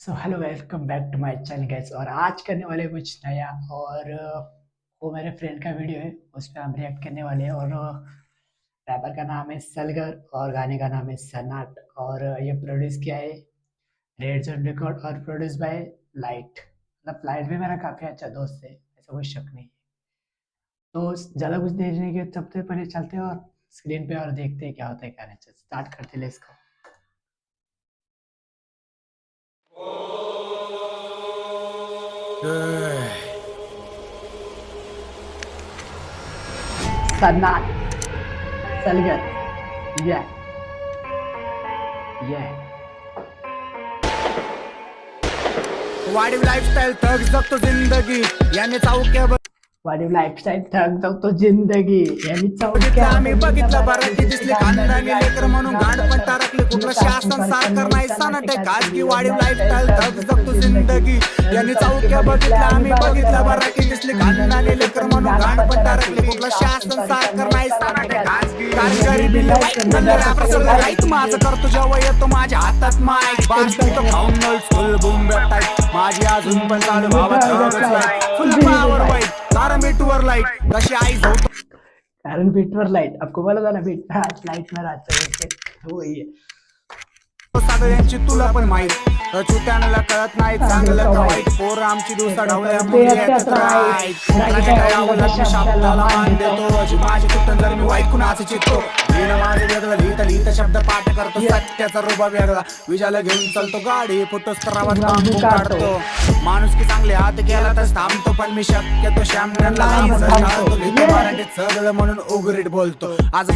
So hello welcome back to my channel guys. और आज करने वाले कुछ नया और वो मेरे फ्रेंड का वीडियो है, उस पर हम रिएक्ट करने वाले हैं। और रैपर का नाम है सलगर और गाने का नाम है सन्नाट। और ये प्रोड्यूस किया है रेड जोन रिकॉर्ड और प्रोड्यूस बाय लाइट। मतलब लाइट भी मेरा काफ़ी अच्छा दोस्त है, ऐसा कोई शक नहीं है। तो ज़्यादा कुछ देर नहीं किया, सबसे पहले चलते हैं और स्क्रीन पे और देखते हैं क्या होता है, क्या नहीं। स्टार्ट करते हैं इसको। सन्नाट सलगर ये वाढीव लाईफस्टाईल थग जगतो जिंदगी याने चावक्या वाढीव लाईफस्टाईल थक जगतो जिंदगी यांनी बघितलं आम्ही बघितलं बराकी दिसली खानदानी लेकर म्हणून गांड पण टाकली कुठलं शासन सारकार नाही सनाटे खाजगी वाढीव लाईफस्टाईल थग जगतो जिंदगी यांनी चावक्या बघितलं आम्ही बघितलं बराकी दिसली खानदानी लेकर म्हणून गांड पण टाकली कुठलं शासन सारकार नाही सनाटे खाजगी कारगिरी बिल लाईट माझं करतो जेव्हा येतो माझ्या हातात माईक बाजू तो खाऊन नळ फुल बूम टाईट माझी अजून पण चालू भावा फुल पावर वाईट कारण बीटवर लाईट कशी आई झोप कारण बीटवर लाईट आपको बोला था ना बीट लाईट में राहते हो ये सगळ्यांची तुला पण माहित छोट्याला कळत नाही चांगलं का वाईट पोर आमची दिवसा ढवळ्या शब्दाला मान देतो माझी कुठं जर मी वाईट कुणाचं चित्तो माझं वेगळं लिहिता लिहिता शब्द पाठ करतो सत्याचा रुबा वेगळा विजाला घेऊन चालतो गाडी फोटो स्तरावर बांबू काढतो माणूस की चांगले हात गेला तर थांबतो पण मी शक्यतो श्यामला मराठीत सगळं म्हणून उघडीत बोलतो आज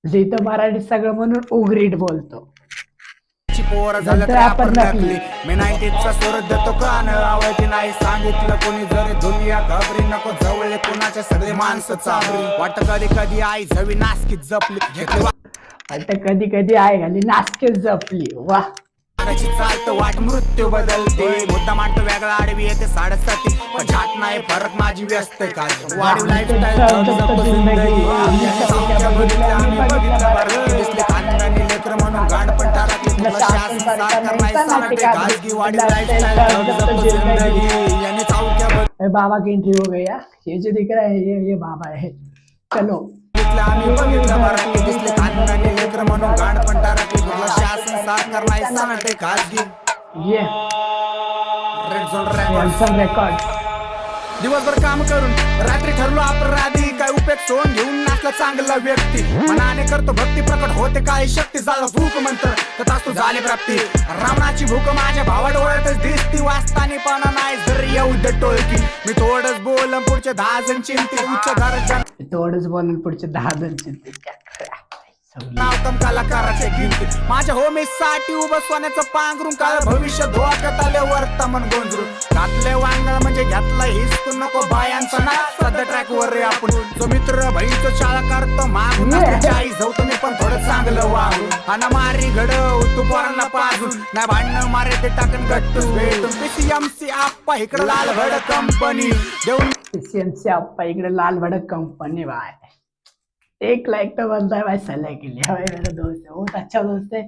लिहितं मराठीत सगळं म्हणून उघडीत बोलतो पोर झालं तर आपण नकली मी 90चा सूर देतो कान आवडती नाही सांगितलं कोणी जरी दुनिया घाबरी नको जवळ कोणाच्या सगळे माणसं चाबरी वाट कधी कधी आई झवी नासकीत जपली वाट कधी कधी आई घाली नासकीत जपली वा चालत वाट मृत्यू बदलते मुद्दा मांडतो वेगळा आडवी येते 7:30 पण झाट नाही फरक माझी व्यस्त काय वाढीव लाईफस्टाईल लेकर म्हणून गांड पण टाकली बाबा की एंट्री हो गई। ये जो दिख रहा है ये बाबा है। चलो आम्ही बघितलं मराठी दिसले खानदानी लेकर म्हणून गांड पण टाकली शासन सारकार नाही सनाटे खाजगी ये रेकॉर्ड दिवसभर काम करून रात्री ठरलो अपराधी काय उपयोग सोन घेऊन नाचला चांगला व्यक्ती मनाने करतो भक्ती प्रकट होते काय शक्ती झालं भूक मंत्र तथास्तु झाली प्राप्ती रावणाची भूक माझ्या भावा डोळ्यातच दिसती वाचतानी पण नाही जर येऊ दे टोळकी मी थोडंच बोलम पुढचे 10 जण चिंती उच्च दर्जा थोडंच बोलून पुढचे 10 जण चिंती नावतम कलाकाराचे गिनती माझ्या होमीसाठी उभं सोन्याचं पांघरून काळ भविष्य धोक्यात आले वर्तमान गोंजरून घातले वांगळ म्हणजे घातलं हिसकू नको बायांचा ना सध्या ट्रॅक वर रे आपण जो मित्र बहिणीचं शाळा करतो मागून आई जाऊ तुम्ही पण थोडं चांगलं वागून आणि मारी घडव तू पोरांना पाजून नाही भांडणं मारे ते टाकून गट्टू भेटून पीसीएमसी आप्पा इकडे लाल भडक कंपनी देऊन पीसीएमसी आप्पा इकडे लाल भडक कंपनी बाय 1 लाइक तो बनता है भाई सल्ले के लिए। भाई मेरा दोस्त है, बहुत अच्छा दोस्त है।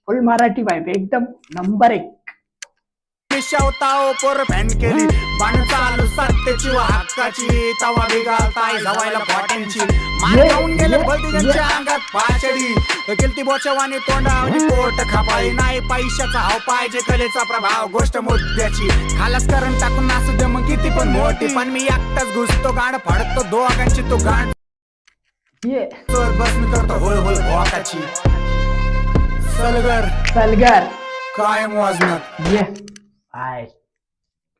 फुल मराठी भाई एकदम नंबर 1 शेवताव पोर फॅन केली बाण चालू सत्तेची व हक्काची तवा बिगालताय जवायला बॉटनची मान जाऊन गेले बळदी त्यांच्या अंगात पाचडी केलती बोचवानी तोंडावली पोट खपाळी नाही पैशाचा हाव पाहिजे कलेचा प्रभाव गोष्ट मुद्द्याची खालास करून टाकून नासू दे मग किती पण मोठी पण मी एकटाच घुसतो गाण फाडतो दोघांची तो गाण ये तर बस मी करतो होल होल वाकाची सलगर कायम वाजणार ये भाई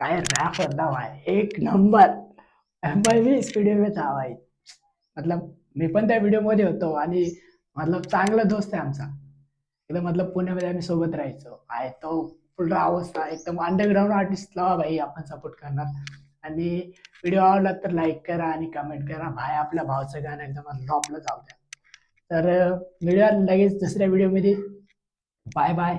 काय रैप होता भाई 1 नंबर। मैं भी इस वीडियो में था भाई, मतलब मी पण त्या व्हिडिओ मध्ये होतो आणि मतलब चांगला दोस्त आहे आमचा एकदम। मतलब पुण्यामध्ये आम्ही सोबत राहायचो आहे तो फुल अवस्था एकदम अंडरग्राउंड आर्टिस्टला भाई आपण सपोर्ट करणार। आणि व्हिडिओ आवडला तर लाईक करा आणि कमेंट करा भाई। आपल्या भावचं गाणं एकदम टॉपला जाऊ द्या। तर व्हिडिओ लगेच दुसऱ्या व्हिडिओमध्ये बाय बाय।